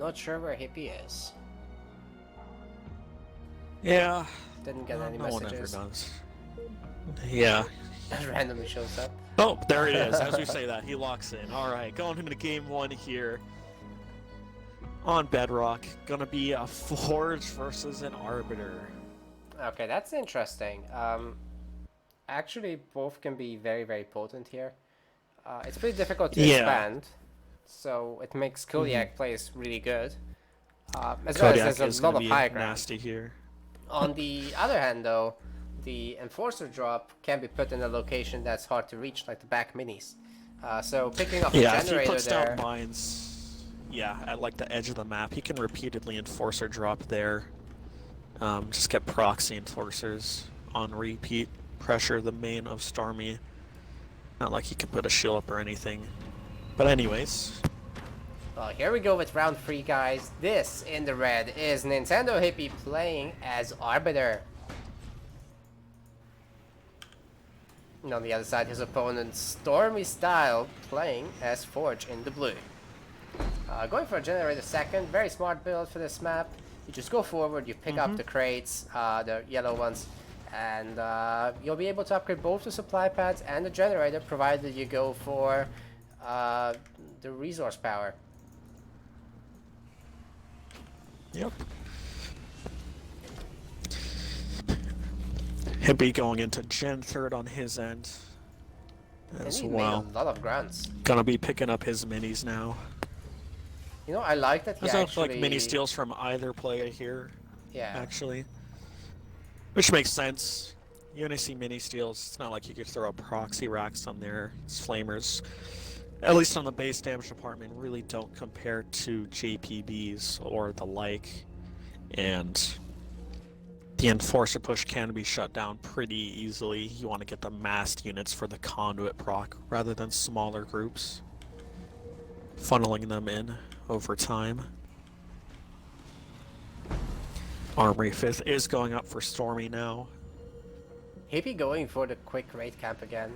Not sure where Hippie is. Yeah. Didn't get any No one ever messages. does. Yeah. Randomly shows up. Oh, there it is. As we say that, he locks in. All right, going into game one here on Bedrock. Gonna be a Forge versus an Arbiter. Okay, that's interesting. Actually, both can be very, very potent here. It's pretty difficult to Yeah. expand, so it makes Kodiak plays really good. As well as Kodiak there's a is lot gonna of be high ground. nasty here. On the other hand, though, the Enforcer drop can be put in a location that's hard to reach, like the back minis. So picking up a Yeah, if he generator puts there. down mines, yeah, at like the edge of the map, he can repeatedly Enforcer drop there. Just get proxy Enforcers on repeat. Pressure the main of Stormy. Not like he can put a shield up or anything. But anyways. Well, here we go with round 3, guys. This, in the red, is NintendoHippy playing as Arbiter. And on the other side, his opponent, Stormy Style, playing as Forge in the blue. Going for a generator second, very smart build for this map. You just go forward, you pick up the crates, the yellow ones, and you'll be able to upgrade both the supply pads and the generator, provided you go for the resource power. Yep. Hippie going into Gen 3rd on his end as And he well. made a lot of grunts. Gonna be picking up his minis now. You know, I like that he There's actually... like mini steals from either player here, Yeah. actually. Which makes sense. You only see mini steals. It's not like you could throw proxy racks on there. It's flamers. At least on the base damage department, really don't compare to JPBs or the like. And the Enforcer push can be shut down pretty easily. You want to get the massed units for the conduit proc rather than smaller groups. Funneling them in over time. Armory 5th is going up for Stormy now. Hippie going for the quick raid camp again.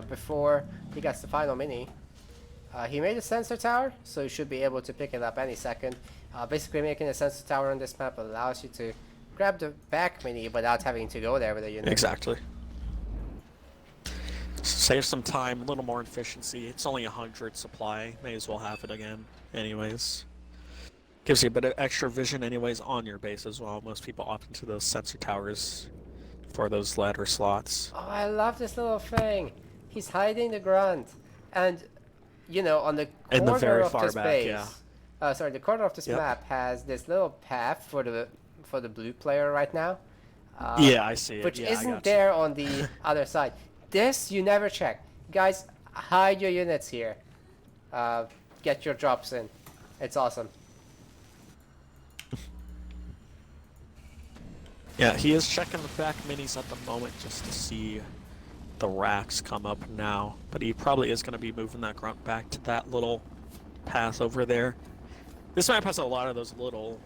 Before he gets the final mini. He made a sensor tower, so you should be able to pick it up any second. Basically making a sensor tower on this map allows you to grab the back mini without having to go there with a unit. Exactly. Save some time, a little more efficiency. It's only 100 supply. May as well have it again. Anyways. Gives you a bit of extra vision anyways on your base as well. Most people opt into those sensor towers for those ladder slots. Oh, I love this little thing. He's hiding the grunt. And, you know, on the In the corner very of far this back, base... yeah. Sorry, the corner of this Yep. map has this little path for the blue player right now. Yeah, I see it. Which Yeah, I isn't got there on the other side. This you never check. Guys, hide your units here. Get your drops in. It's awesome. Yeah, he is checking the back minis at the moment just to see the racks come up now. But he probably is going to be moving that grunt back to that little path over there. This map has a lot of those little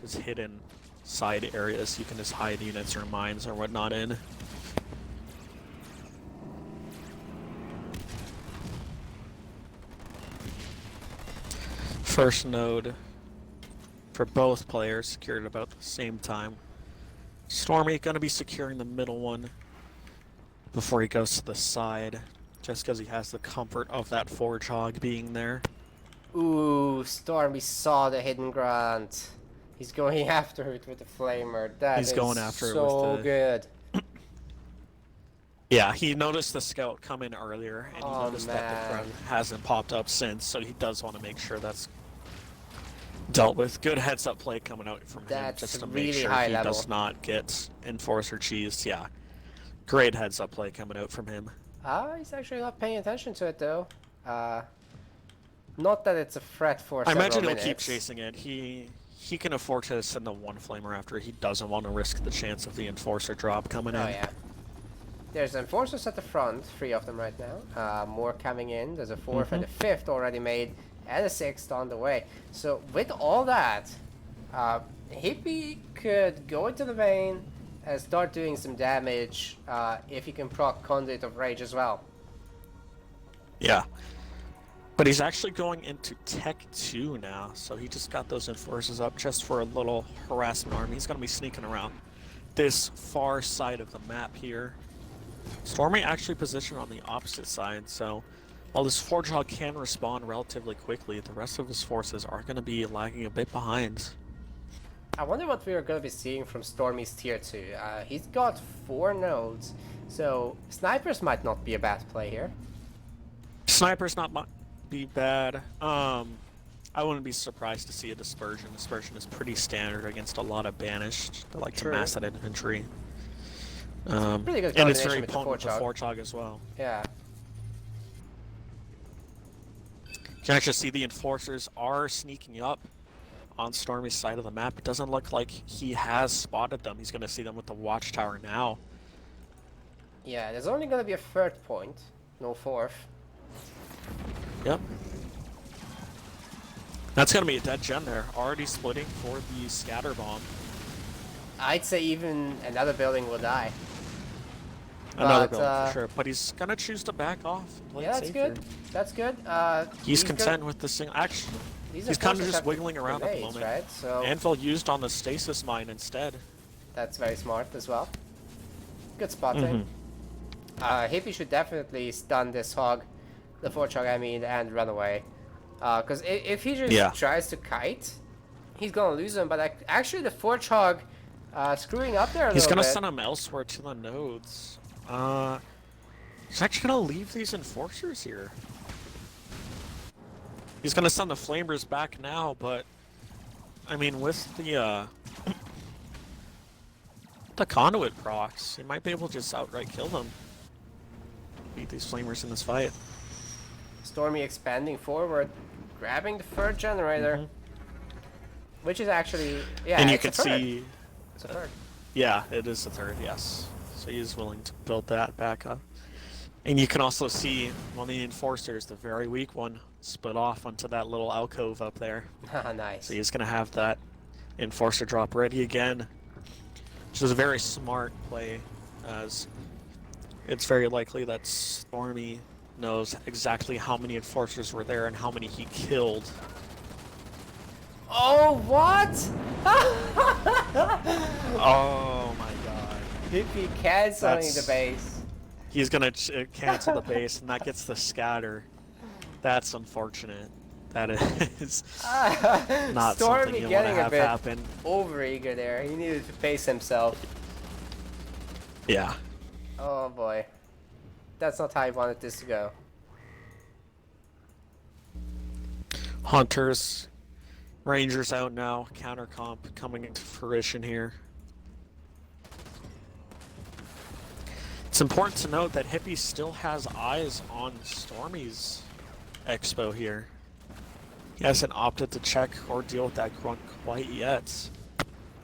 just hidden side areas you can just hide units or mines or whatnot in. First node for both players secured at about the same time. Stormy gonna be securing the middle one before he goes to the side, just because he has the comfort of that forge hog being there. Ooh, Stormy saw the hidden grunt. He's going after it with the flamer. He's going after it so with the... good. Yeah, he noticed the scout come in earlier, and he Oh, noticed that the man. grunt hasn't popped up since, so he does want to make sure that's dealt with. Good heads-up play coming out from him, That's just to really make sure high he level. does not get Enforcer cheesed. Yeah, great heads-up play coming out from him. He's actually not paying attention to it though. Not that it's a threat for I several imagine he'll minutes. keep chasing it. He can afford to send the one flamer after. He doesn't want to risk the chance of the Enforcer drop coming in. Oh yeah. There's Enforcers at the front, 3 of them right now. More coming in. There's a 4th and a 5th already made, and a 6th on the way. So with all that, Hippie could go into the main and start doing some damage if he can proc Conduit of Rage as well. Yeah. But he's actually going into Tech 2 now, so he just got those enforcers up just for a little harassment army. He's going to be sneaking around this far side of the map here. Stormy actually positioned on the opposite side, so while this Forge Hog can respond relatively quickly, the rest of his forces are going to be lagging a bit behind. I wonder what we are going to be seeing from Stormy's tier 2. He's got 4 nodes, so snipers might not be a bad play here. Snipers not be bad. I wouldn't be surprised to see a dispersion. Dispersion is pretty standard against a lot of banished. They like to mass that infantry. Pretty good and it's very with potent with the Forge Hog as well. Yeah. You can actually see the enforcers are sneaking up on Stormy's side of the map. It doesn't look like he has spotted them. He's going to see them with the watchtower now. Yeah, there's only going to be a 3rd point, no 4th. Yep. That's going to be a dead gen there. Already splitting for the scatter bomb. I'd say even another building will die. Another building for sure. But he's going to choose to back off. Yeah, that's good. That's good. He's content with the single action. He's kind of just wiggling around at the moment. Right? So Anvil used on the stasis mine instead. That's very smart as well. Good spotting. Hippy should definitely stun this hog, the Forge Hog I mean, and run away. Because if he just tries to kite, he's gonna lose him. But actually, the Forge Hog screwing up there a little bit. He's gonna send him elsewhere to the nodes. He's actually gonna leave these enforcers here. He's gonna send the flamers back now, but I mean, with the conduit procs, he might be able to just outright kill them. Beat these flamers in this fight. Stormy expanding forward, grabbing the 3rd generator, which is actually and you can see it's a 3rd. Yeah, it is a 3rd. Yes, so he's willing to build that back up. And you can also see one of the enforcers, the very weak one, split off onto that little alcove up there. Nice. So he's gonna have that enforcer drop ready again, which is a very smart play, as it's very likely that Stormy knows exactly how many enforcers were there and how many he killed. Oh, what? Oh my god. Hippy canceling the base. He's gonna cancel the base, and that gets the scatter. That's unfortunate. That is not something you want to have happen. Overeager there. He needed to pace himself. Yeah. Oh boy. That's not how I wanted this to go. Hunters, Rangers out now. Counter comp coming into fruition here. It's important to note that Hippy still has eyes on Stormy's expo here. He hasn't opted to check or deal with that grunt quite yet.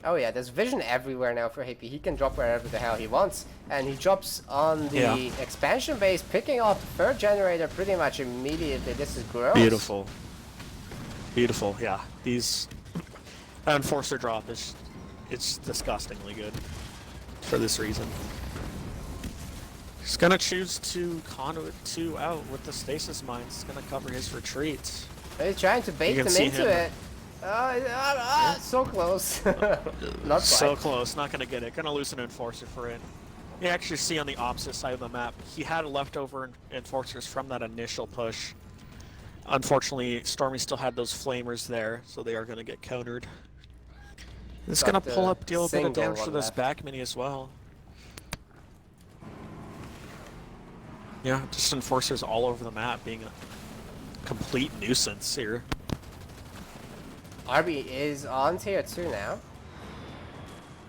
Oh yeah, there's vision everywhere now for Hippy. He can drop wherever the hell he wants. And he drops on the expansion base, picking off the 3rd generator pretty much immediately. This is gross. Beautiful. Beautiful, yeah. These... That Enforcer drop is... It's disgustingly good. For this reason. He's gonna choose to conduit 2 out with the stasis mines. He's gonna cover his retreat. He's trying to bait them into it. So close. Not so quite. close. Not gonna get it. Gonna lose an enforcer for it. You actually see on the opposite side of the map, he had leftover enforcers from that initial push. Unfortunately, Stormy still had those flamers there, so they are gonna get countered. It's gonna pull up, deal a bit of damage to this back mini as well. Yeah, just enforcers all over the map being a complete nuisance here. RB is on tier 2 now.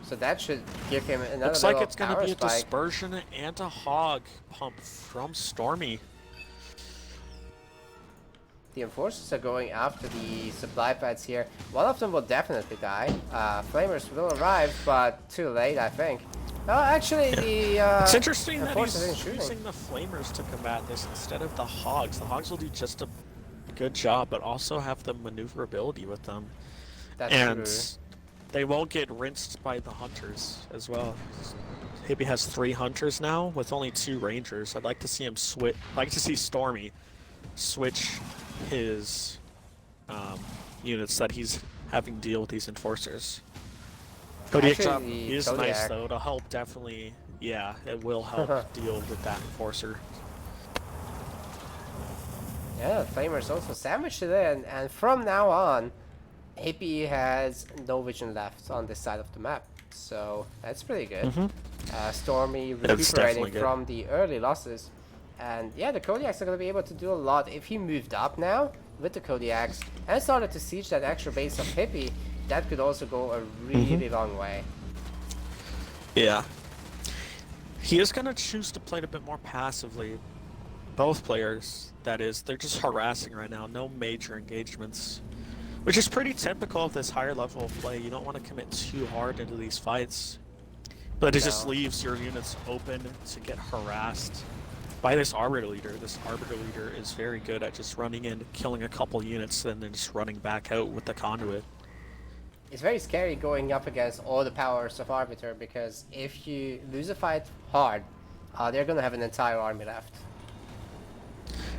So that should give him another Looks like it's going to be a dispersion and a hog pump from Stormy. The enforcers are going after the supply pads here. One of them will definitely die. Flamers will arrive, but too late, I think. Oh, actually, it's interesting that he's shooting. using the flamers to combat this instead of the hogs. The hogs will do just a good job, but also have the maneuverability with them. That's true. They won't get rinsed by the hunters as well. Hippy has 3 hunters now with only 2 rangers. I'd like to see him switch. I'd like to see Stormy switch his units that he's having deal with these enforcers. Kodiak Actually, drop the is Kodiak- nice though. It'll help definitely. Yeah, it will help deal with that enforcer. Yeah, Flamer's also sandwiched it in, and from now on, Hippie has no vision left on this side of the map, so that's pretty good. Stormy That's recuperating definitely good. from the early losses, and yeah, the Kodiaks are going to be able to do a lot. If he moved up now with the Kodiaks and started to siege that extra base of Hippie, that could also go a really long way. Yeah. He is going to choose to play it a bit more passively. Both players, that is, they're just harassing right now. No major engagements. Which is pretty typical of this higher level of play. You don't want to commit too hard into these fights. But it just No. leaves your units open to get harassed by this Arbiter Leader. This Arbiter Leader is very good at just running in, killing a couple units, and then just running back out with the Conduit. It's very scary going up against all the powers of Arbiter, because if you lose a fight hard, they're going to have an entire army left.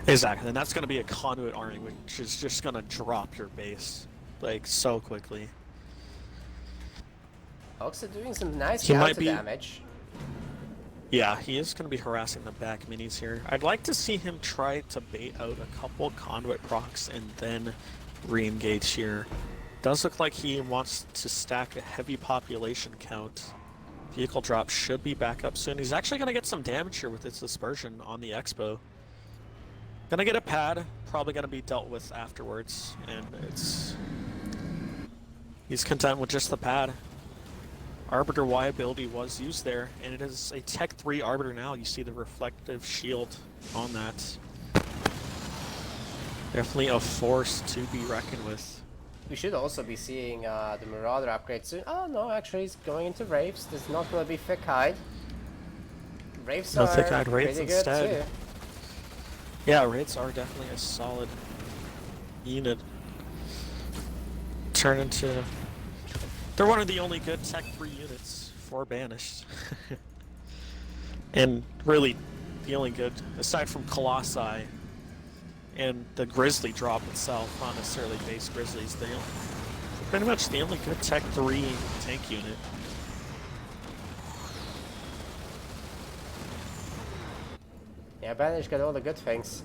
Exactly, and that's going to be a Conduit army, which is just going to drop your base, like, so quickly. Oxa doing some nice He might counter be- damage. Yeah, he is going to be harassing the back minis here. I'd like to see him try to bait out a couple Conduit procs and then re-engage here. Does look like he wants to stack a heavy population count. Vehicle drop should be back up soon. He's actually going to get some damage here with his dispersion on the Expo. Gonna get a pad, probably gonna be dealt with afterwards, and he's content with just the pad. Arbiter Y ability was used there, and it is a Tech 3 Arbiter now. You see the reflective shield on that. Definitely a force to be reckoned with. We should also be seeing the Marauder upgrade soon. Oh no, actually he's going into Wraiths. This is not going to be thick hide. Wraiths No are thick hide Wraiths pretty good instead. too. Yeah, Wraiths are definitely a solid unit. Turn into... They're one of the only good Tech 3 units for Banished. And really, the only good, aside from Colossi and the Grizzly drop itself, not necessarily base Grizzlies, they're pretty much the only good Tech 3 tank unit. Yeah, Banish got all the good things.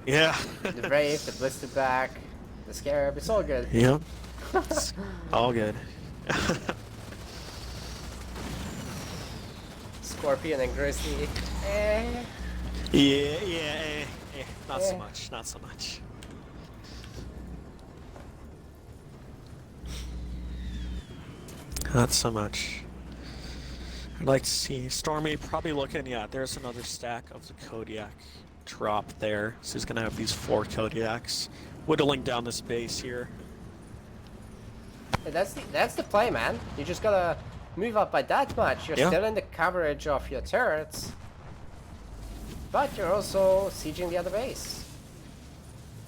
Yeah. The Wraith, the Blister Back, the Scarab, it's all good. Yep. It's all good. Scorpion and Grizzly. Eh. Yeah, not so Eh. much, not so much. Not so much. I'd like to see Stormy probably looking, yeah, there's another stack of the Kodiak drop there. So he's gonna have these 4 Kodiaks whittling down this base here. Yeah, that's the play, man. You just gotta move up by that much. You're Yeah. still in the coverage of your turrets, but you're also sieging the other base.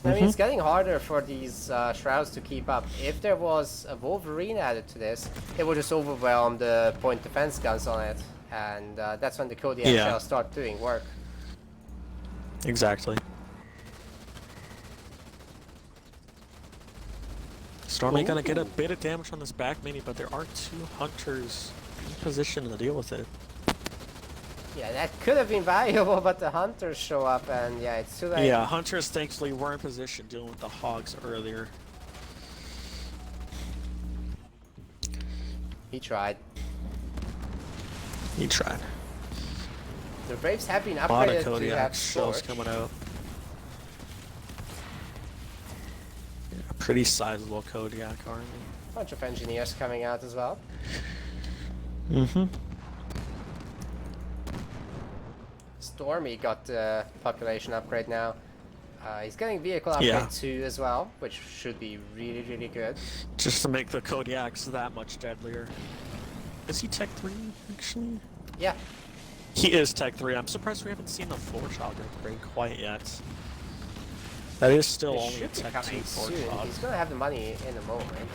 I mean, it's getting harder for these shrouds to keep up. If there was a Wolverine added to this, it would just overwhelm the point defense guns on it, and that's when the Kodiak Yeah. shall start doing work. Exactly. Stormy gonna get a bit of damage on this back mini, but there are 2 hunters in position to deal with it. Yeah, that could have been valuable, but the hunters show up, and yeah, it's too late. Yeah, hunters thankfully were in position dealing with the hogs earlier. He tried. He tried. The Braves have been A lot of upgraded to Kodiak have shells Scorch. coming out. Yeah, a pretty sizable Kodiak army. Bunch of engineers coming out as well. Mm-hmm. Stormy got the population upgrade now. He's getting vehicle upgrade Yeah. 2 as well, which should be really, really good. Just to make the Kodiaks that much deadlier. Is he Tech 3, actually? Yeah, He is Tech 3. I'm surprised we haven't seen the Foreshog upgrade quite yet. That is still it only a should be Tech 2 coming soon. Foreshog. He's gonna have the money in a moment.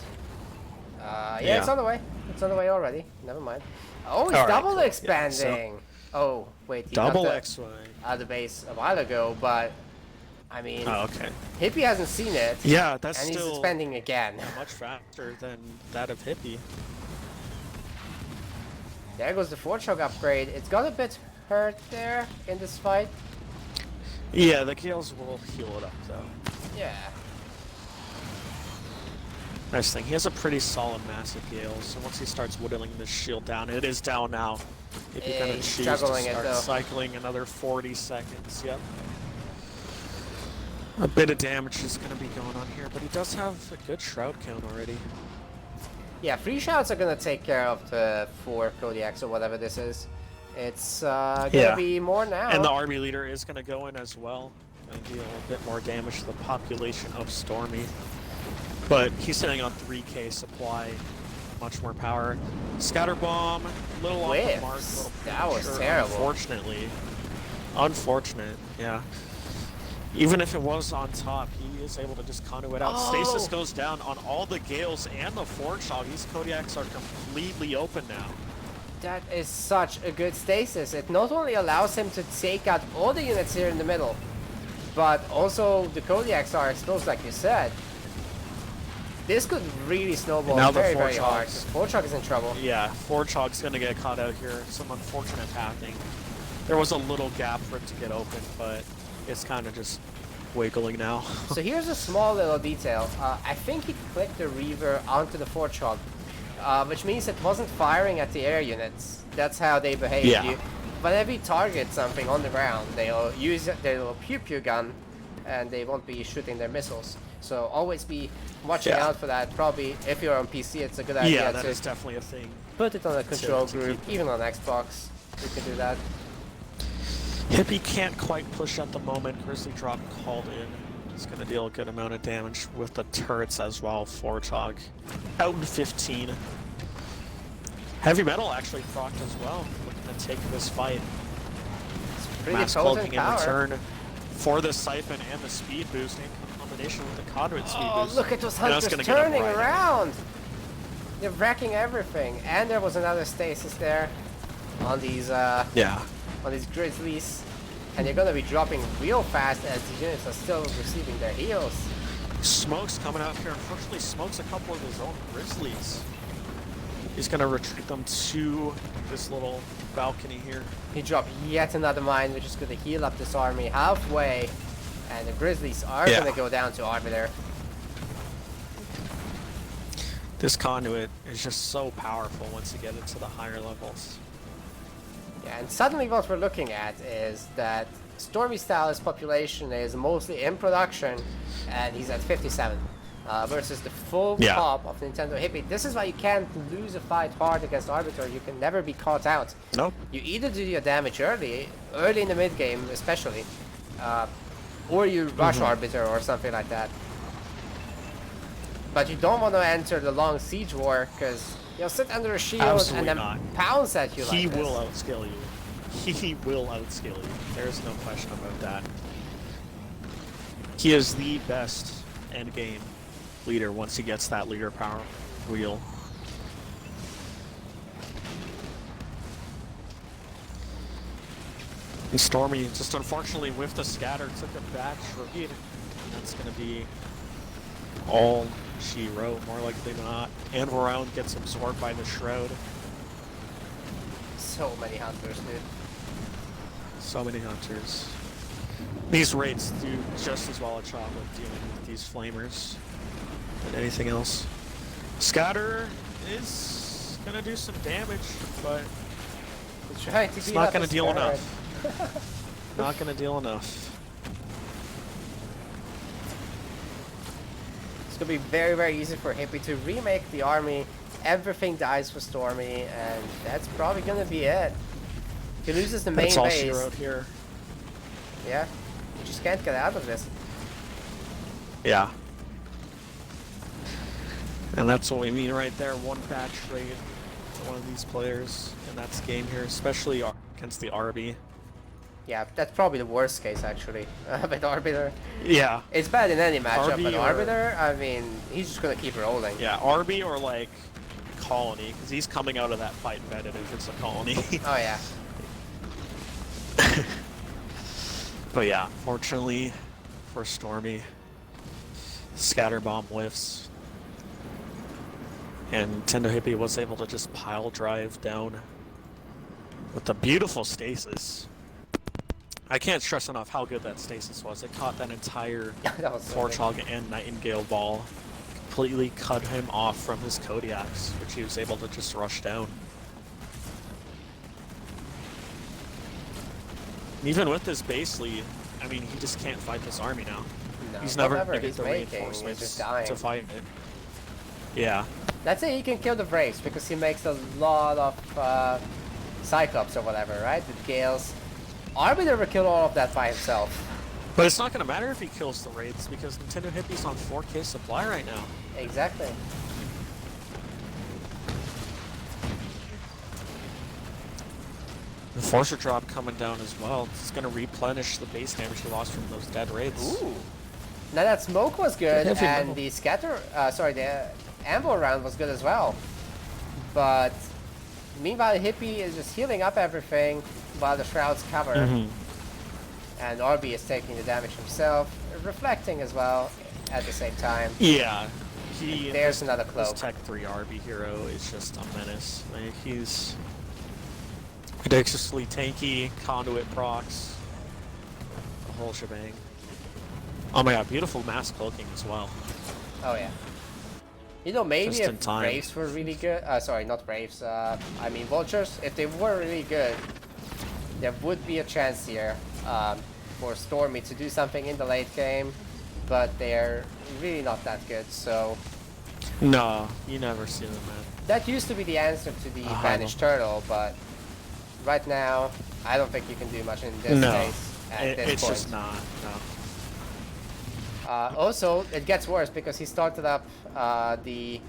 Yeah, Yeah. it's on the way. It's on the way already. Never mind. Oh, he's Alright, double cool. Yeah, expanding. Oh, wait, he Double got X-Wing. the base a while ago, but I mean, Oh, okay. Hippy hasn't seen it. Yeah, that's and he's still expanding again. much faster than that of Hippy. There goes the Forge upgrade. It's got a bit hurt there in this fight. Yeah, the Gales will heal it up though. Yeah. Nice thing. He has a pretty solid massive Gale, so once he starts whittling this shield down, it is down now. If you're gonna He's choose to juggling it, start though. cycling another 40 seconds, yep. A bit of damage is gonna be going on here, but he does have a good shroud count already. Yeah, 3 shouts are gonna take care of the 4 Kodiaks or whatever this is. It's gonna be more now. And the army leader is gonna go in as well. Gonna deal a bit more damage to the population of Stormy. But he's sitting on 3k supply, much more power. Scatter bomb, little off the mark. That was terrible. Unfortunately. Unfortunate, yeah. Even if it was on top, he is able to just conduit out. Stasis goes down on all the Gales and the Forge Hog. These Kodiaks are completely open now. That is such a good stasis. It not only allows him to take out all the units here in the middle, but also the Kodiaks are exposed like you said. This could really snowball now very, the very Forge hard. Hogs. Forge Hog is in trouble. Yeah, Forge Hog's gonna get caught out here. Some unfortunate pathing. There was a little gap for it to get open, but it's kind of just wiggling now. So here's a small little detail. I think he clicked the Reaver onto the Forge Hog, which means it wasn't firing at the air units. That's how they behave. Yeah. Whenever you target something on the ground, they'll use their little pew-pew gun, and they won't be shooting their missiles. So always be watching out for that. Probably if you're on PC, it's a good idea Yeah, that to is definitely a thing. put it on a control to group, keep. even on Xbox. You can do that. Hippy can't quite push at the moment. Grizzly Drop called in. He's going to deal a good amount of damage with the turrets as well. Forge Hog out in 15. Heavy Metal actually procced as well, looking to take this fight. Pretty Mass potent Cloaking in power. return for the Siphon and the speed boosting combination with the Conduit speed boost. Look at those And that's hunters gonna get him turning right around! They're wrecking everything. And there was another stasis there on these Yeah. on these grizzlies. And they're gonna be dropping real fast as the units are still receiving their heals. Smoke's coming out here. Unfortunately, Smoke's a couple of his own grizzlies. He's gonna retreat them to this little balcony here. He dropped yet another mine, which is gonna heal up this army halfway. And the grizzlies are gonna go down to Arbiter. This conduit is just so powerful once you get into the higher levels. Yeah, and suddenly what we're looking at is that Stormy Style's population is mostly in production, and he's at 57. Versus the full top of NintendoHippy. This is why you can't lose a fight hard against Arbiter. You can never be caught out. Nope. You either do your damage early in the mid game especially, or you rush Arbiter or something like that. But you don't want to enter the long siege war because he'll sit under a shield Absolutely and then not. pounce at you like He this. will outscale you. He will outscale you. There's no question about that. He is the best end game leader once he gets that leader power wheel. And Stormy, just unfortunately with the scatter, took a bad trade. That's going to be all she wrote, more likely than not. And Varone gets absorbed by the Shroud. So many hunters, dude. So many hunters. These raids do just as well a job of dealing with these flamers than anything else. Scatter is gonna do some damage, but it's not gonna deal enough. Not gonna deal enough. It's gonna be very, very easy for Hippy to remake the army. Everything dies for Stormy, and that's probably gonna be it. He loses the main That's all base. she wrote here. Yeah, you just can't get out of this. Yeah. And that's what we mean right there. One bad trade for one of these players, and that's game here, especially against the RB. Yeah, that's probably the worst case actually. With Arbiter. Yeah. It's bad in any matchup, RB but or- Arbiter, I mean, he's just gonna keep rolling. Yeah, RB or like Colony, because he's coming out of that fight embedded if it's a Colony. Oh yeah. But yeah, fortunately for Stormy. Scatter bomb whiffs. And NintendoHippy was able to just pile drive down with the beautiful stasis. I can't stress enough how good that stasis was. It caught that entire That was so Warthog and Nightingale ball. Completely cut him off from his Kodiaks, which he was able to just rush down. Even with this base lead, I mean, he just can't fight this army now. No, he's never whatever going to he's get the making, he's reinforcements just dying. to fight it. Yeah. Let's say he can kill the Braves because he makes a lot of Cyclops or whatever, right? The Gales. Arby never killed all of that by himself. But it's not going to matter if he kills the Wraiths because NintendoHippy's on 4K supply right now. Exactly. The Forcer drop coming down as well. It's going to replenish the base damage he lost from those dead Wraiths. Ooh. Now that smoke was good, Heavy and metal. the the ambo round was good as well. But meanwhile, Hippie is just healing up everything while the shrouds cover. And Arby is taking the damage himself, reflecting as well at the same time. Yeah. There's another cloak. This Tech 3 RB hero is just a menace. Like, he's ridiculously tanky, conduit procs, the whole shebang. Oh my god, beautiful mass cloaking as well. Oh yeah. You know, maybe Just in if time. Braves were really good, sorry, not Braves, I mean Vultures, if they were really good, there would be a chance here for Stormy to do something in the late game, but they're really not that good, so... No, you never see them, man. That used to be the answer to the Vanished Turtle, but right now, I don't think you can do much in this case at this it's point. just not, no. Also, it gets worse because he started up the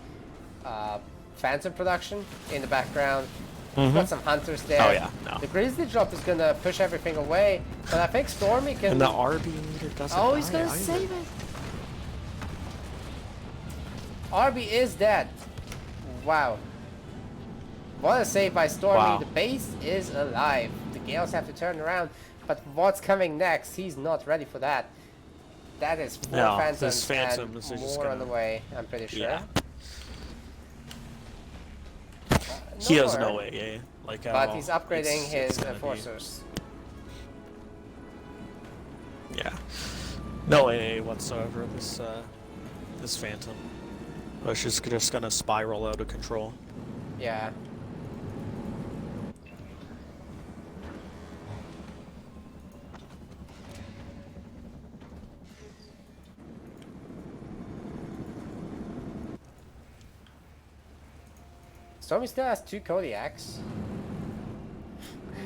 Phantom production in the background. He's got some hunters there. Oh yeah, no. The Grizzly drop is gonna push everything away, but I think Stormy can... And the RB meter doesn't Oh, he's die gonna either. save it! RB is dead. Wow. What a save by Stormy. Wow. The base is alive. The Gales have to turn around, but what's coming next? He's not ready for that. That is 4 No, Phantoms this Phantom and is just more on gonna- the way, I'm pretty sure. Yeah. He has more, no AA, like at But all. he's upgrading It's his gonna be- enforcers. Yeah. No AA whatsoever, this Phantom. Which is just gonna spiral out of control. Yeah. Stormy still has 2 Kodiaks.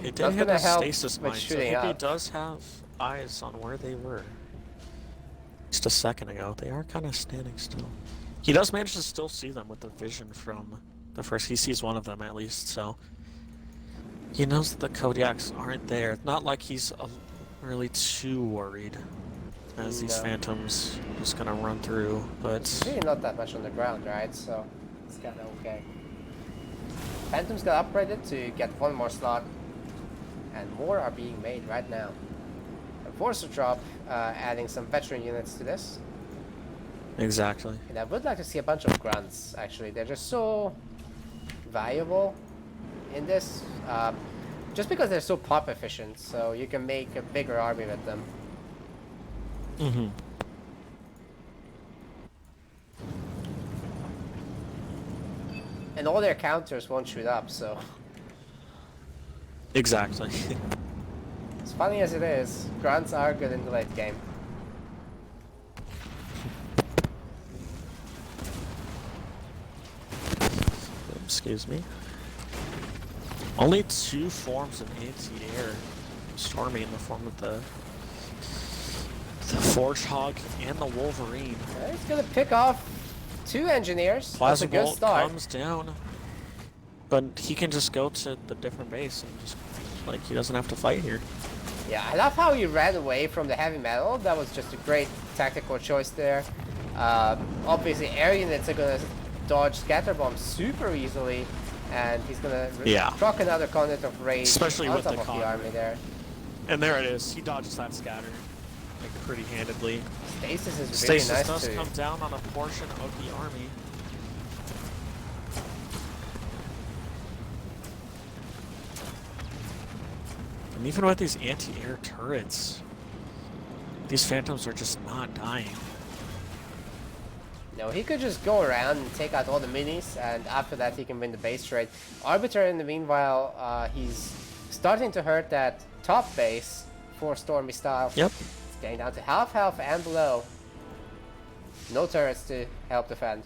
It did That's hit gonna a help stasis with mine, so shooting Hippie up. does have eyes on where they were. Just a second ago, they are kind of standing still. He does manage to still see them with the vision from the first. He sees one of them at least, so he knows that the Kodiaks aren't there. It's not like he's really too worried as these No. Phantoms just gonna run through, but It's really not that much on the ground, right? So it's kind of okay. Phantoms got upgraded to get 1 more slot, and more are being made right now. Enforcer drop, adding some veteran units to this. exactly. And I would like to see a bunch of grunts, actually. They're just so valuable in this. Just because they're so pop efficient, so you can make a bigger army with them. Mm-hmm. And all their counters won't shoot up, so... Exactly. As funny as it is, grunts are good in the late game. Excuse me. Only 2 forms of anti-air. Stormy in the form of the Forge Hog and the Wolverine. He's gonna pick off 2 engineers. That's a Plasma good Bolt start. comes down. But he can just go to the different base and just, like, he doesn't have to fight here. Yeah, I love how he ran away from the heavy metal. That was just a great tactical choice there. Obviously, air units are gonna dodge scatter bombs super easily, and he's gonna proc another conduit of rage Especially on with top the of the conduit. army there. And there it is. He dodges that scatter. Like a pretty handedly. Stasis is really Stasis nice does too. come down on a portion of the army. And even with these anti-air turrets, these Phantoms are just not dying. No, he could just go around and take out all the minis, and after that he can win the base trade. Arbiter, in the meanwhile, he's starting to hurt that top base for Stormy style. Yep. It's getting down to half health and below. No turrets to help defend.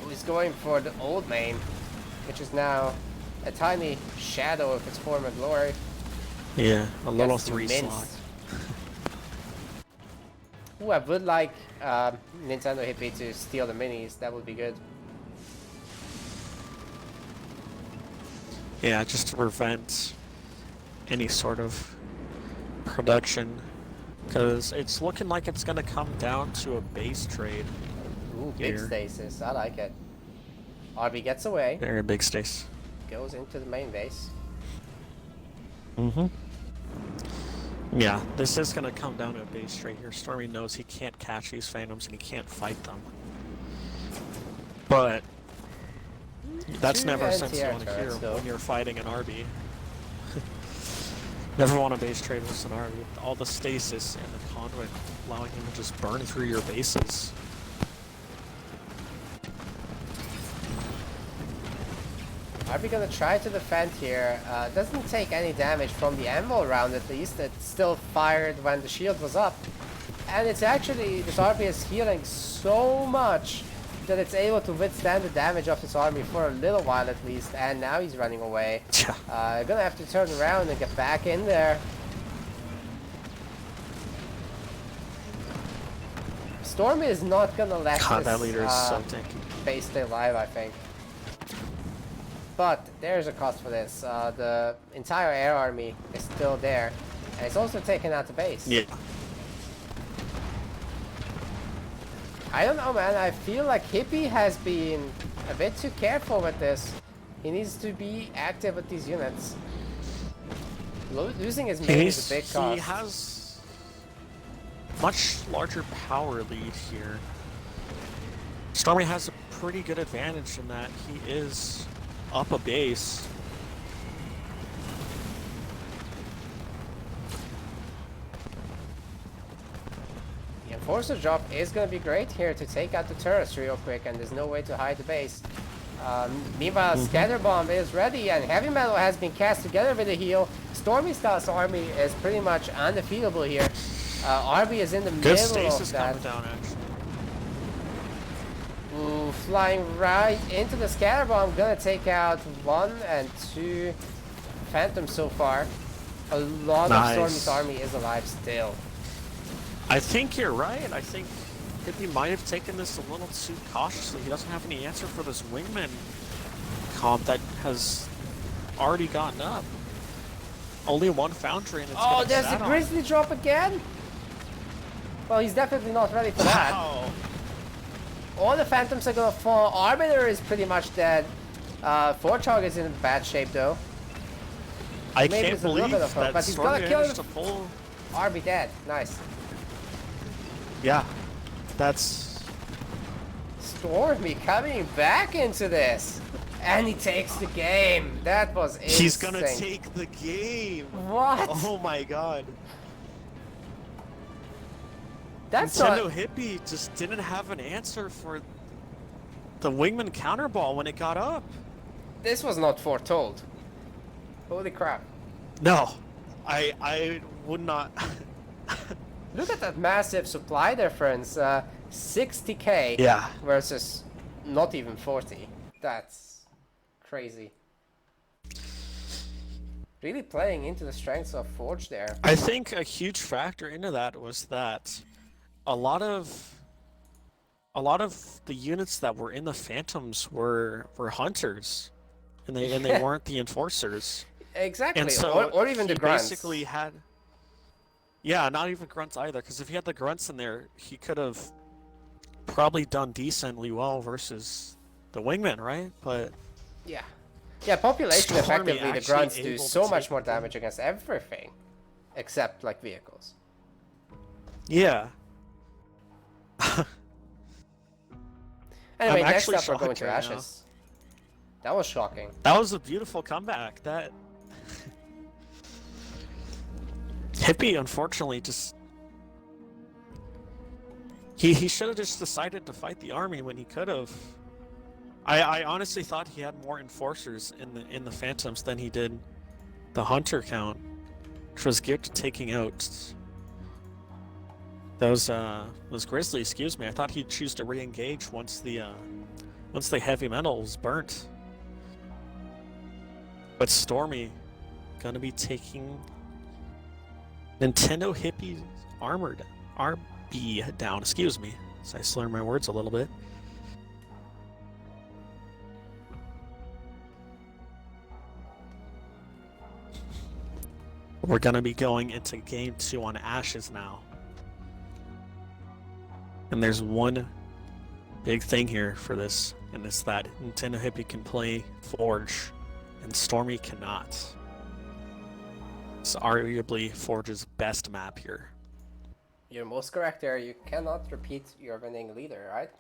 He's going for the old main, which is now a tiny shadow of its former glory. Yeah, a little Gets 3 minced. slot. Ooh, I would like NintendoHippy to steal the minis. That would be good. Yeah, just to prevent any sort of production. Because it's looking like it's going to come down to a base trade. Ooh, big here. stasis. I like it. RB gets away. Very big stace. Goes into the main base. Mm-hmm. Yeah, this is going to come down to a base trade here. Stormy knows he can't catch these Phantoms and he can't fight them. But that's Two never a sense you anti-air want to hear turrets, though. when you're fighting an RB. Never want a base trade with an RB. All the stasis and the conduit allowing him to just burn through your bases. RB gonna try to defend here. Doesn't take any damage from the anvil round at least. It still fired when the shield was up. And it's actually, this RB is healing so much that it's able to withstand the damage of this army for a little while at least. And now he's running away. Gonna have to turn around and get back in there. Stormy is not gonna let God, this that leader is so tanky. base stay alive, I think. But there's a cost for this. The entire air army is still there, and it's also taken out the base. Yeah. I don't know, man. I feel like Hippie has been a bit too careful with this. He needs to be active with these units. Losing his main is a big cost. He has much larger power lead here. Stormy has a pretty good advantage in that he is up a base. The Enforcer job is going to be great here to take out the turrets real quick, and there's no way to hide the base. Meanwhile, Scatter Bomb is ready, and Heavy Metal has been cast together with a heal. Stormy Styles army is pretty much undefeatable here. RB is in the Good middle stasis of that. coming down, actually. Ooh, flying right into the Scatter Bomb. Gonna take out 1 and 2 Phantoms so far. A lot of Stormy's army is alive still. I think you're right. I think Hippie might have taken this a little too cautiously. He doesn't have any answer for this Wingman comp that has already gotten up. Only 1 Foundry and it's Oh, gonna there's sat the on. Grizzly drop again? Well, he's definitely not ready for that. Wow. All the Phantoms are gonna fall. Arbiter is pretty much dead. Forchog is in bad shape though. I Maybe can't there's a little believe bit of hope, that but he's Stormy gonna kill managed the- to pull. RB dead. Nice. Yeah, that's Stormy coming back into this. And he takes the game. That was insane. he's gonna take the game. What? Oh my god. That's Nintendo not... Hippie just didn't have an answer for the Wingman counterball when it got up. This was not foretold. Holy crap. No, I would not. Look at that massive supply difference. 60k Yeah. versus not even 40. That's crazy. Really playing into the strengths of Forge there. I think a huge factor into that was that a lot of the units that were in the Phantoms were hunters, and they weren't the enforcers. Exactly, And so or even the he grunts. basically had, yeah, not even grunts either. Because if he had the grunts in there, he could have probably done decently well versus the Wingman, right? But Yeah. Yeah, population Stormy effectively, the actually grunts do able to so much take more the game. damage against everything. except like vehicles. Yeah. Anyway, I'm next actually up we're going shocked to right now. Ashes. That was shocking. That was a beautiful comeback. That Hippie, unfortunately, just he should have just decided to fight the army when he could have. I honestly thought he had more enforcers in the Phantoms than he did the Hunter count, which was geared to taking out those Grizzlies. Excuse me. I thought he'd choose to re-engage once the heavy metal was burnt. But Stormy gonna be taking NintendoHippy armored RB down. Excuse me, so I slur my words a little bit. We're gonna be going into game 2 on Ashes now. And there's one big thing here for this, and it's that NintendoHippy can play Forge, and Stormy cannot. It's arguably Forge's best map here. You're most correct there. You cannot repeat your winning leader, right?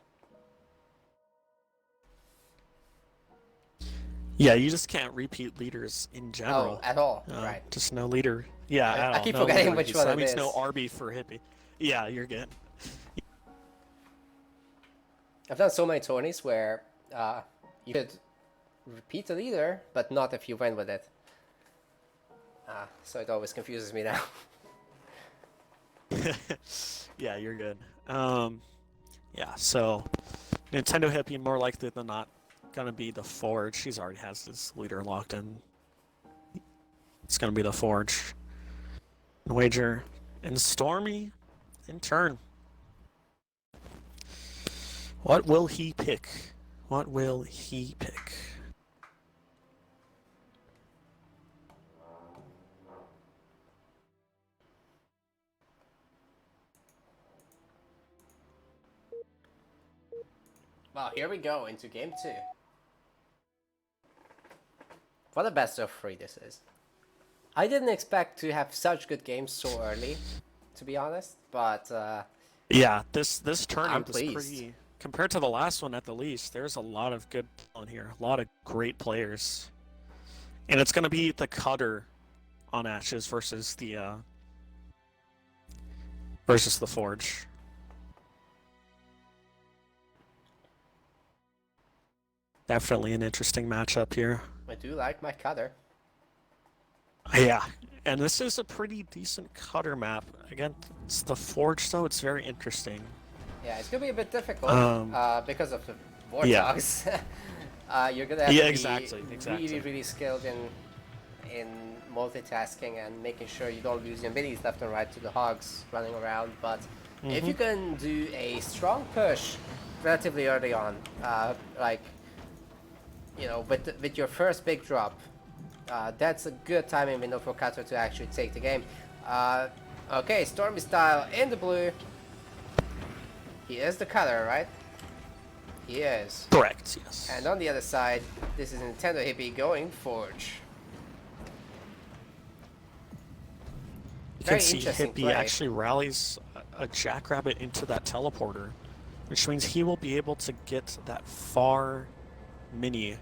Yeah, you just can't repeat leaders in general. Oh, at all. Right. Just no leader. Yeah, at all. I keep no forgetting leader. which So one that it means is. no RB for Hippie. Yeah, you're good. I've done so many tourneys where you could repeat the leader, but not if you win with it. So it always confuses me now. Yeah, you're good. Yeah, so NintendoHippy more likely than not gonna be the Forge. She's already has this leader locked in. It's gonna be the Forge. Wager. And Stormy in turn. What will he pick? What will he pick? Well, here we go into game 2. What a best of 3 this is. I didn't expect to have such good games so early, to be honest, but Yeah, this tournament I'm is pleased. pretty compared to the last one at the least. There's a lot of good on here, a lot of great players, and it's gonna be the Cutter on Ashes versus the Forge. Definitely an interesting matchup here. I do like my cutter. Yeah, and this is a pretty decent Cutter map. Again, it's the Forge, though. It's very interesting. Yeah, it's gonna be a bit difficult because of the Yeah. Warthogs. You're gonna have Yeah, to exactly, be exactly. really skilled in multitasking and making sure you don't lose your minis left and right to the hogs running around. But if you can do a strong push relatively early on, like you know, with your first big drop, that's a good timing window for Cutter to actually take the game. Okay, Stormy style in the blue. He is the Cutter, right? He is. Correct, yes. And on the other side, this is NintendoHippy going Forge. You Very can see interesting Hippie play. actually rallies a Jackrabbit into that teleporter, which means he will be able to get that far mini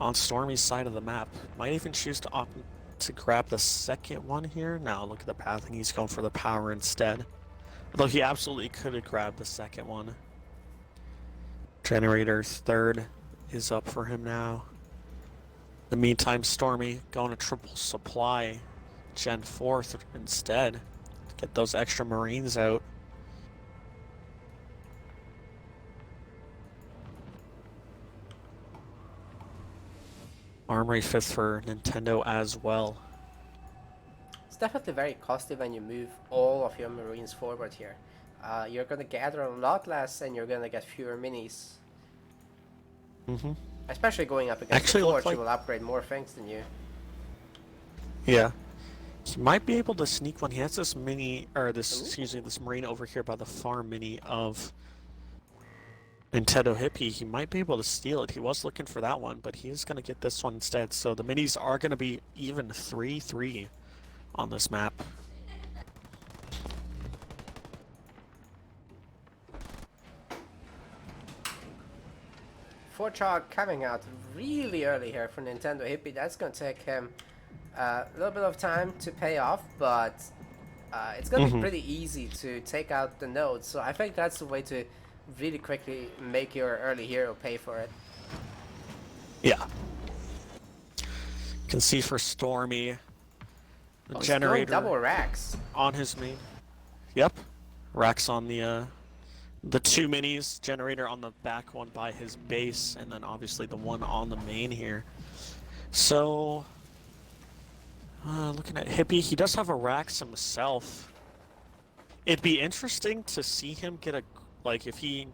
on Stormy's side of the map. Might even choose to opt to grab the second one here. Now look at the pathing. He's going for the power instead. Although he absolutely could have grabbed the second one. Generator third is up for him now. In the meantime, Stormy going to triple supply Gen 4th instead. Get those extra Marines out. Armory 5th for Nintendo as well. It's definitely very costly when you move all of your Marines forward here. You're gonna gather a lot less and you're gonna get fewer minis. Especially going up against Actually, the look Forge, like- who will upgrade more things than you. Yeah. He might be able to sneak one. He has this mini, or this, excuse me, this Marine over here by the farm mini of NintendoHippy. He might be able to steal it. He was looking for that one, but he is going to get this one instead. So the minis are going to be even 3-3 on this map. Forchard coming out really early here for NintendoHippy. That's going to take him a little bit of time to pay off, but it's going to be pretty easy to take out the nodes. So I think that's the way to really quickly make your early hero pay for it. Yeah. Can see for Stormy, the generator double racks on his main. Yep, racks on the 2 minis, generator on the back one by his base, and then obviously the one on the main here. So, looking at Hippie, he does have a racks himself. It'd be interesting to see him get a, like, if he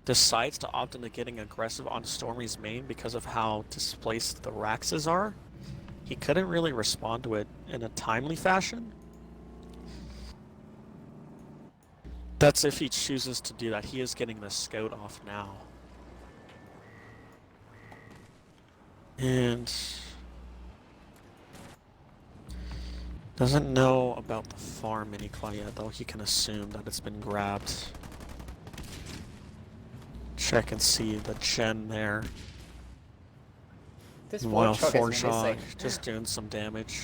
decides to opt into getting aggressive on Stormy's main because of how displaced the Raxes are. He couldn't really respond to it in a timely fashion. That's if he chooses to do that. He is getting the scout off now. And doesn't know about the farm mini quite yet, though he can assume that it's been grabbed. Check and see the gen there. This While Forchog just doing some damage.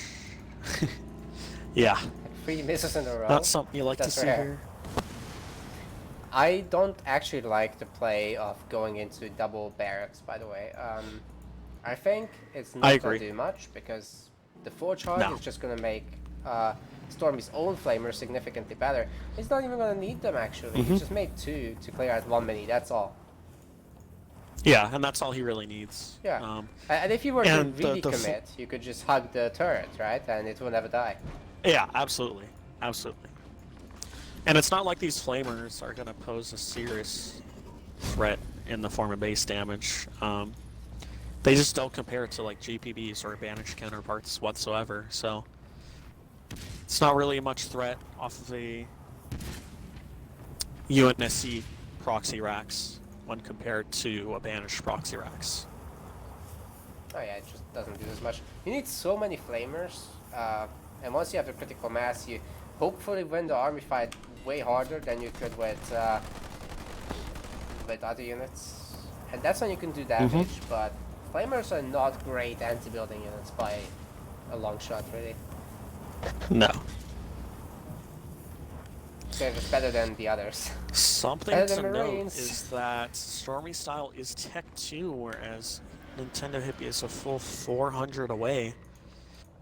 Yeah. 3 misses in a row. Not something you like to see here. I don't actually like the play of going into double barracks, by the way. I think it's not going to do much because the Forchog is just going to make Stormy's own flamers significantly better. He's not even going to need them, actually. He just made 2 to clear out 1 mini, that's all. Yeah, and that's all he really needs. Yeah. And if you were to really commit, you could just hug the turret, right? And it will never die. Yeah, absolutely. Absolutely. And it's not like these flamers are going to pose a serious threat in the form of base damage. They just don't compare to like GPBs or banished counterparts whatsoever, so it's not really much threat off of the UNSC proxy racks when compared to a banished proxy racks. Oh yeah, it just doesn't do as much. You need so many flamers, and once you have the critical mass, you hopefully win the army fight way harder than you could with other units. And that's when you can do damage, but flamers are not great anti-building units by a long shot, really. No. They're just better than the others. Something to note is that Stormy style is Tech 2, whereas NintendoHippy is a full 400 away.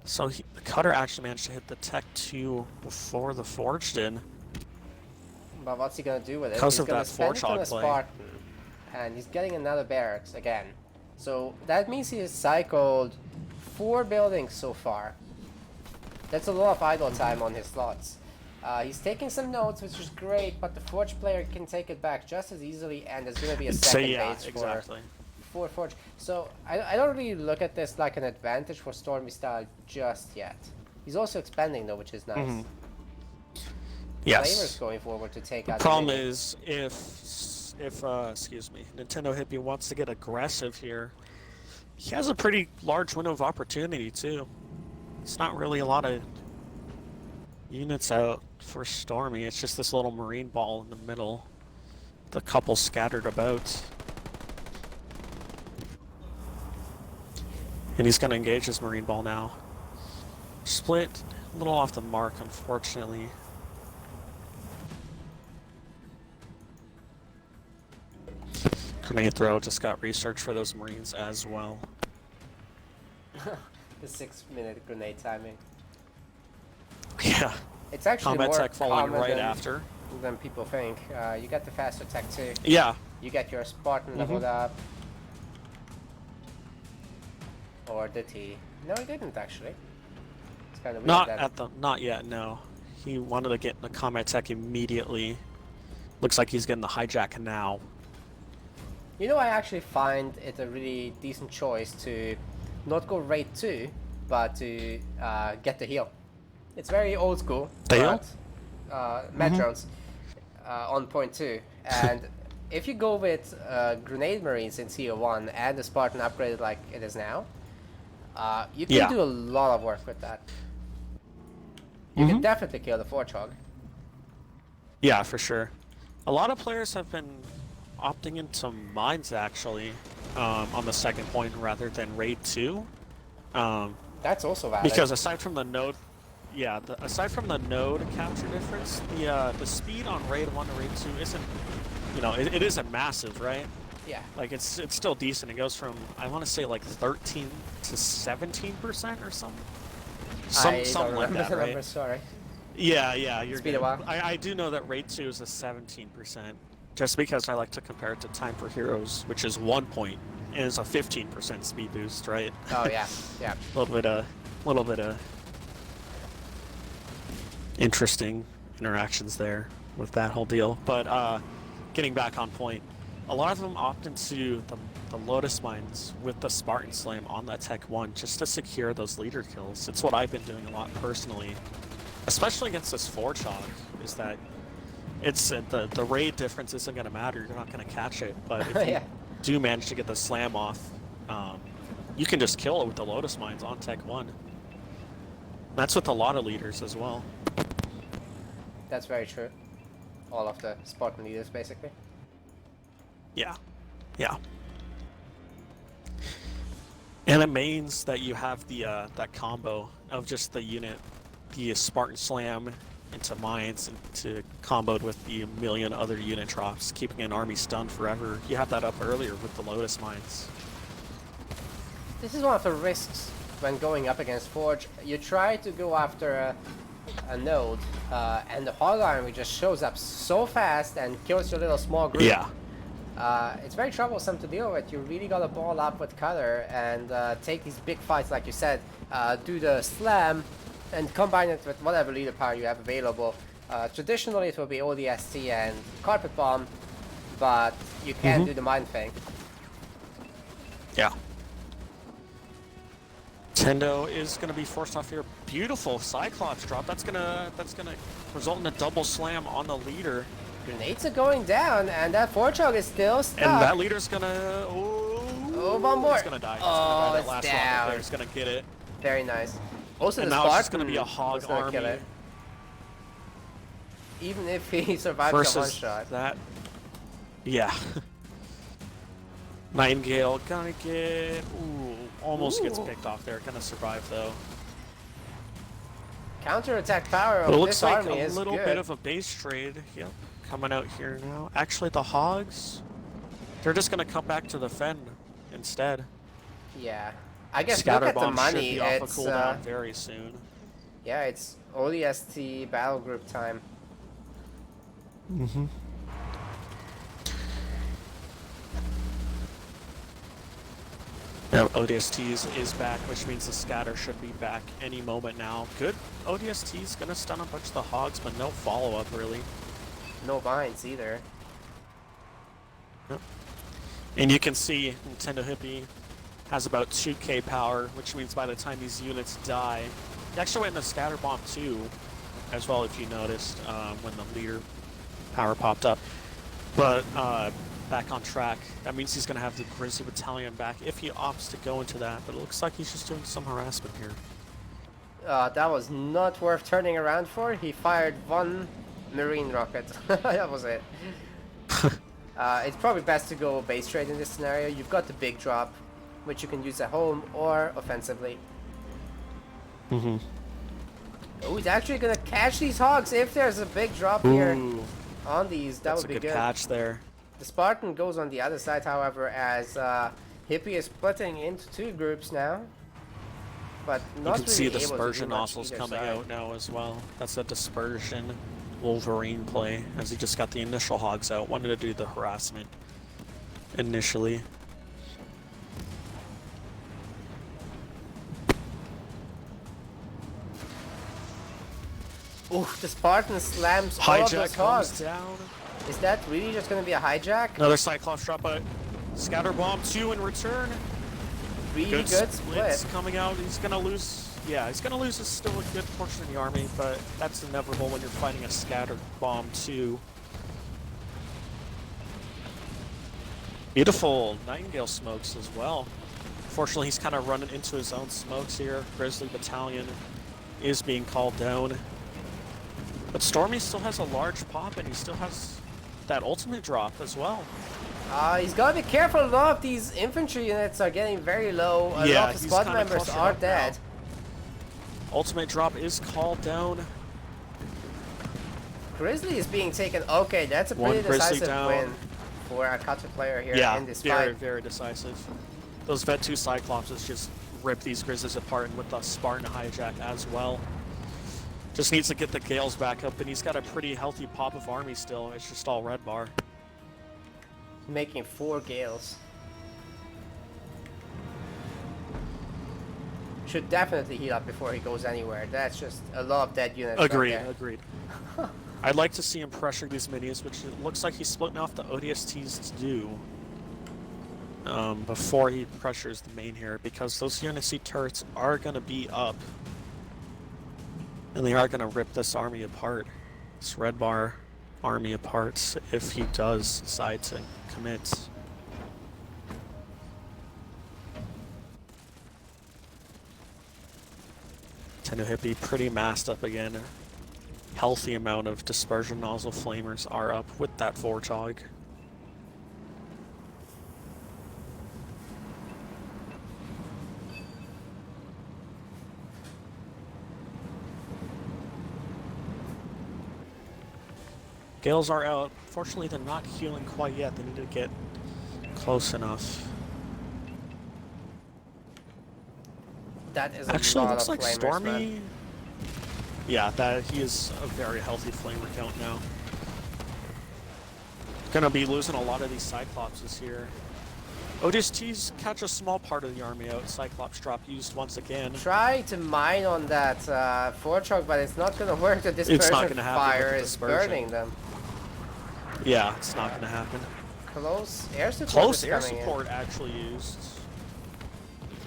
So the Cutter actually managed to hit the Tech 2 before the Forge did. But what's he gonna do with it? Because of that Forge play. Spartan, and he's getting another barracks again. So that means he has cycled 4 buildings so far. That's a lot of idle time on his slots. He's taking some notes, which is great, but the Forge player can take it back just as easily, and there's going to be a second base for Forge. So I don't really look at this like an advantage for Stormy style just yet. He's also expanding though, which is nice. Yes. Flamer's going forward to take out. The problem is if NintendoHippy wants to get aggressive here, he has a pretty large window of opportunity too. It's not really a lot of units out for Stormy. It's just this little marine ball in the middle, the couple scattered about. And he's going to engage his marine ball now. Split, a little off the mark, unfortunately. Grenade throw just got research for those marines as well. The 6-minute grenade timing. Yeah. It's actually combat more tech following right after than people think. You get the faster tech too. Yeah. You get your Spartan leveled up. Or did he? No, he didn't actually. It's kind of weird. Not yet. No. He wanted to get the combat tech immediately. Looks like he's getting the hijack now. You know, I actually find it a really decent choice to not go raid 2, but to get the heal. It's very old school, but Metrons on point 2. And if you go with Grenade Marines in Tier 1 and the Spartan upgraded like it is now, you can do a lot of work with that. you can definitely kill the Forge Hog. Yeah, for sure. A lot of players have been opting into mines actually on the second point rather than raid 2. That's also valid. Because aside from the node, yeah, aside from the node capture difference, the speed on raid 1 to raid 2 isn't, you know, it isn't massive, right? Yeah. Like it's still decent. It goes from, I want to say, like 13 to 17% or something. Something like that, right? Sorry. Yeah, you're It's been good. a while. I do know that raid 2 is a 17%, just because I like to compare it to time for heroes, which is 1 point, and it's a 15% speed boost, right? Oh yeah, yeah. A little bit of interesting interactions there with that whole deal. But getting back on point, a lot of them opt into the Lotus Mines with the Spartan Slam on that Tech 1 just to secure those leader kills. It's what I've been doing a lot personally, especially against this Forge Hog, is that it's the raid difference isn't going to matter. You're not going to catch it, but if you do manage to get the slam off, you can just kill it with the Lotus Mines on Tech 1. That's with a lot of leaders as well. That's very true. All of the Spartan leaders, basically. Yeah. And it means that you have the that combo of just the unit, the Spartan Slam into mines, into comboed with the million other unit drops, keeping an army stunned forever. You have that up earlier with the Lotus Mines. This is one of the risks when going up against Forge. You try to go after a node, and the Hog Army just shows up so fast and kills your little small group. Yeah. It's very troublesome to deal with. You really gotta ball up with color and take these big fights, like you said. Do the slam and combine it with whatever leader power you have available. Traditionally, it will be ODST and Carpet Bomb, but you can do the mine thing. Yeah. Nintendo is going to be forced off here. Beautiful Cyclops drop. That's gonna result in a double slam on the leader. Grenades are going down, and that Forge Hog is still stuck. And that leader's gonna one more. It's gonna die. Oh, That last down. There's gonna get it. Very nice. Also, And the now it's just Spartan gonna be a hog was gonna kill army. it. Even if he survives Versus a one shot. that. Yeah. Nightingale gonna get almost gets picked off there. Gonna survive though. Counter-attack power But it of looks this like army a is little good. bit of a base trade. Yep. Coming out here now. Actually, the hogs, they're just gonna come back to the Fen instead. Yeah. I guess Scatter look at the bomb should money. be off a It's cooldown very soon. yeah, it's ODST battle group time. Now ODSTs is back, which means the scatter should be back any moment now. Good. ODST's gonna stun a bunch of the hogs, but no follow-up really. No mines either. Yep. And you can see NintendoHippy has about 2k power, which means by the time these units die, he actually went in the scatter bomb too, as well, if you noticed, when the leader power popped up. But back on track. That means he's going to have the Grizzly Battalion back if he opts to go into that, but it looks like he's just doing some harassment here. That was not worth turning around for. He fired one marine rocket. That was it. It's probably best to go base trade in this scenario. You've got the big drop, which you can use at home or offensively. Oh, he's actually going to catch these hogs if there's a big drop here on these. That would be good. That's a good catch there. The Spartan goes on the other side, however, as Hippie is splitting into two groups now. But not You can see really the able to do dispersion much nozzles either coming side. out now as well. That's a dispersion Wolverine play, as he just got the initial hogs out. Wanted to do the harassment initially. Oof, the Spartan slams all of Hijack those comes hogs. down. Is that really just going to be a hijack? Another Cyclops drop, but Scatter Bomb 2 in return. Really good splits split. coming out. He's gonna lose. Yeah, he's gonna lose still a good portion of the army, but that's inevitable when you're fighting a Scatter Bomb 2. Beautiful Nightingale smokes as well. Fortunately, he's kind of running into his own smokes here. Grizzly Battalion is being called down. But Stormy still has a large pop, and he still has that ultimate drop as well. He's gotta be careful. A lot of these infantry units are getting very low. A Yeah, lot of the he's squad kinda members clustered are up dead. now. Ultimate drop is called down. Grizzly is being taken. Okay, that's a pretty decisive win for a Cutter player here in this fight. Very decisive. Those Vet 2 Cyclopses just rip these Grizzlies apart, and with the Spartan hijack as well. Just needs to get the Gales back up, and he's got a pretty healthy pop of army still. It's just all red bar. Making 4 Gales. Should definitely heal up before he goes anywhere. That's just a lot of dead units. Agreed, right there. agreed. I'd like to see him pressure these minis, which it looks like he's splitting off the ODSTs to do before he pressures the main here, because those UNSC turrets are going to be up. And they are going to rip this army apart. This red bar army apart if he does decide to commit. NintendoHippy pretty masked up again. Healthy amount of dispersion nozzle flamers are up with that Warthog. Gales are out. Fortunately, they're not healing quite yet. They need to get close enough. That is a Actually, lot looks of like flamers, Stormy. man. Yeah, that he is a very healthy flamer count now. Gonna be losing a lot of these Cyclopses here. ODSTs catch a small part of the army out. Cyclops drop used once again. Try to mine on that Warthog, but it's not gonna work. The dispersion fire is burning them. Yeah, it's not gonna happen. Close air support. Close air support actually used.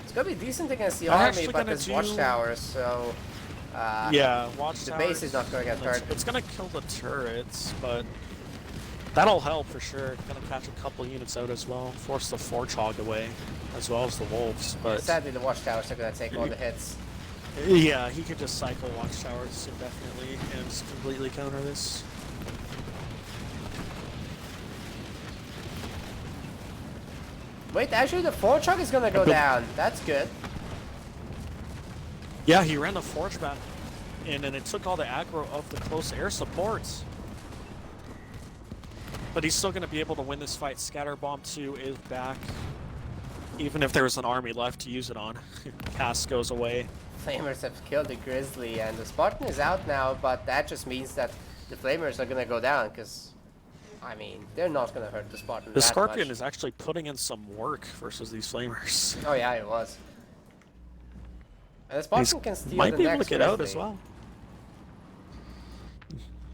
It's gonna be decent against the I'm army, actually but gonna there's watchtowers, so yeah, watchtowers. the base is not gonna get hurt. It's gonna kill the turrets, but that'll help for sure. Gonna catch a couple units out as well. Force the Warthog away, as well as the wolves. But sadly, the watchtowers are gonna take all the hits. yeah, he could just cycle watchtowers indefinitely and just completely counter this. Wait, actually, the Warthog is gonna go down. That's good. Yeah, he ran the Forge back in, and it took all the aggro of the close air supports. But he's still going to be able to win this fight. Scatterbomb 2 is back. Even if there's an army left to use it on. Cast goes away. Flamers have killed the Grizzly, and the Spartan is out now, but that just means that the Flamers are gonna go down, because, I mean, they're not gonna hurt the Spartan The that Scorpion much. is actually putting in some work versus these Flamers. Oh yeah, it was. And the Spartan can steal Might the be able next to get out Grizzly. as well.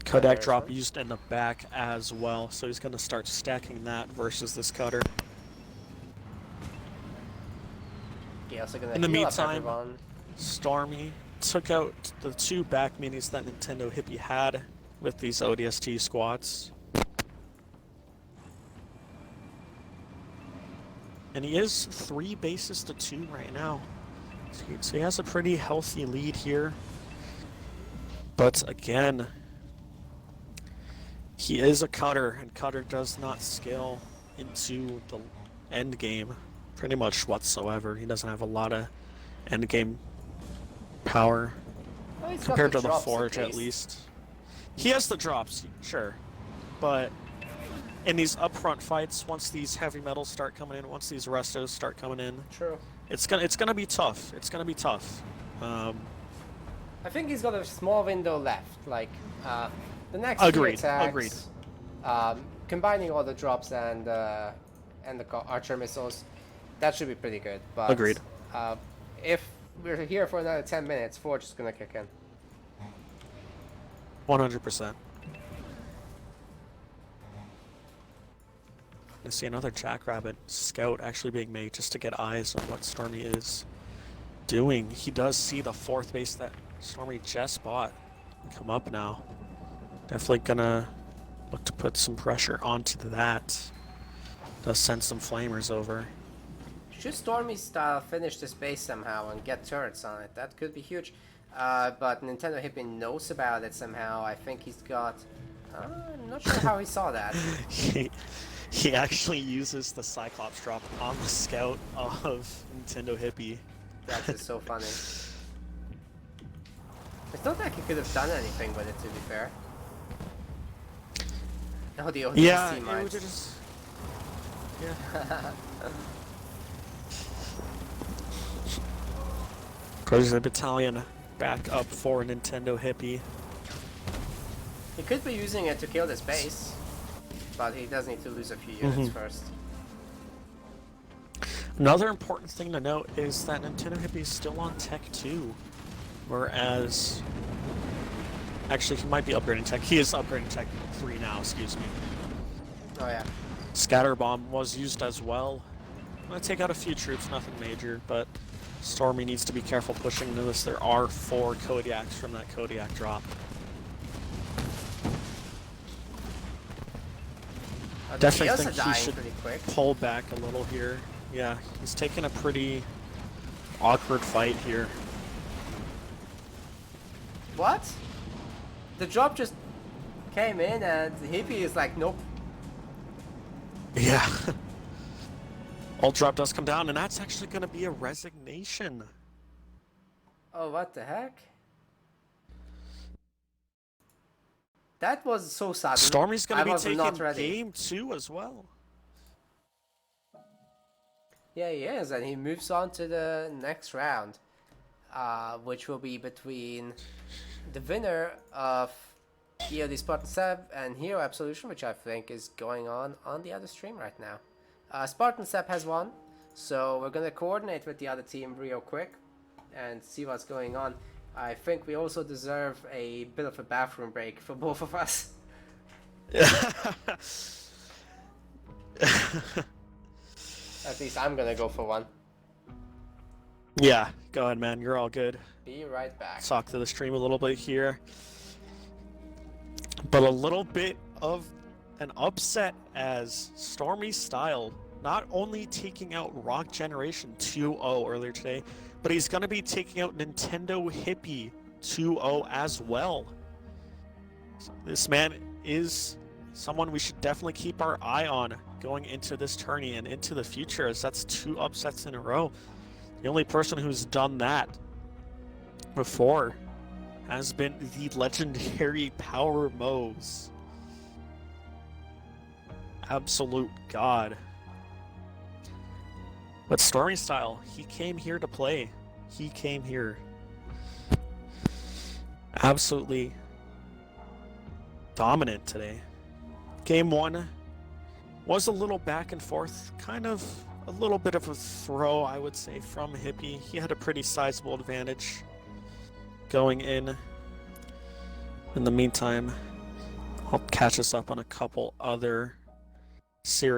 Kodak there's drop one. used in the back as well, so he's going to start stacking that versus this cutter. Yeah, also gonna In the heal up meantime, everyone. Stormy took out the 2 back minis that NintendoHippy had with these ODST squads. And he is 3 bases to 2 right now. So he has a pretty healthy lead here. But again, he is a cutter, and cutter does not scale into the end game pretty much whatsoever. He doesn't have a lot of end game power Oh, he's got compared to the drops Forge at least. He has the drops, sure, but in these upfront fights, once these heavy metals start coming in, once these restos start coming in, True. it's gonna be tough. It's gonna be tough. I think he's got a small window left. Like the next few Agreed. attacks, Agreed. combining all the drops and the archer missiles, that should be pretty good. But Agreed. If we're here for another 10 minutes, Forge is gonna kick in. 100%. I see another Jackrabbit scout actually being made just to get eyes on what Stormy is doing. He does see the 4th base that Stormy just bought come up now. Definitely gonna look to put some pressure onto that. Does send some flamers over. Should Stormy style finish this base somehow and get turrets on it? That could be huge. But NintendoHippy knows about it somehow. I think he's got... I'm not sure how he saw that. He actually uses the Cyclops drop on the scout of NintendoHippy. That is so funny. It's not like he could have done anything with it, to be fair. Oh, the ODST Yeah, mines. just... Yeah. There's a battalion back up for NintendoHippy. He could be using it to kill this base, but he does need to lose a few units first. Another important thing to note is that NintendoHippy is still on Tech 2, whereas... Actually, he might be upgrading Tech. He is upgrading Tech 3 now, excuse me. Oh yeah. Scatter Bomb was used as well. I'm going to take out a few troops, nothing major, but Stormy needs to be careful pushing into this. There are 4 Kodiaks from that Kodiak drop. Definitely think he should pull back a little here. Yeah, he's taking a pretty awkward fight here. What? The drop just came in and Hippie is like, nope. Yeah. Ult drop does come down, and that's actually going to be a resignation. Oh, what the heck? That was so sudden. Stormy's going to be taking ready. game 2 as well. Yeah, he is, and he moves on to the next round, which will be between the winner of EOD Spartan Seb and Hero Absolution, which I think is going on the other stream right now. Spartan Seb has won, so we're going to coordinate with the other team real quick and see what's going on. I think we also deserve a bit of a bathroom break for both of us. At least I'm gonna go for one. Yeah, go ahead, man. You're all good. Be right back. Talk to the stream a little bit here. But a little bit of an upset as Stormy Style not only taking out Rock Generation 2-0 earlier today, but he's going to be taking out NintendoHippy 2-0 as well. This man is someone we should definitely keep our eye on going into this tourney and into the future, as that's 2 upsets in a row. The only person who's done that before has been the legendary Power Mose. Absolute god. But Stormy Style, he came here to play. He came here. Absolutely dominant today. Game 1 was a little back and forth, kind of a little bit of a throw, I would say, from Hippie. He had a pretty sizable advantage going in. In the meantime, I'll catch us up on a couple other series.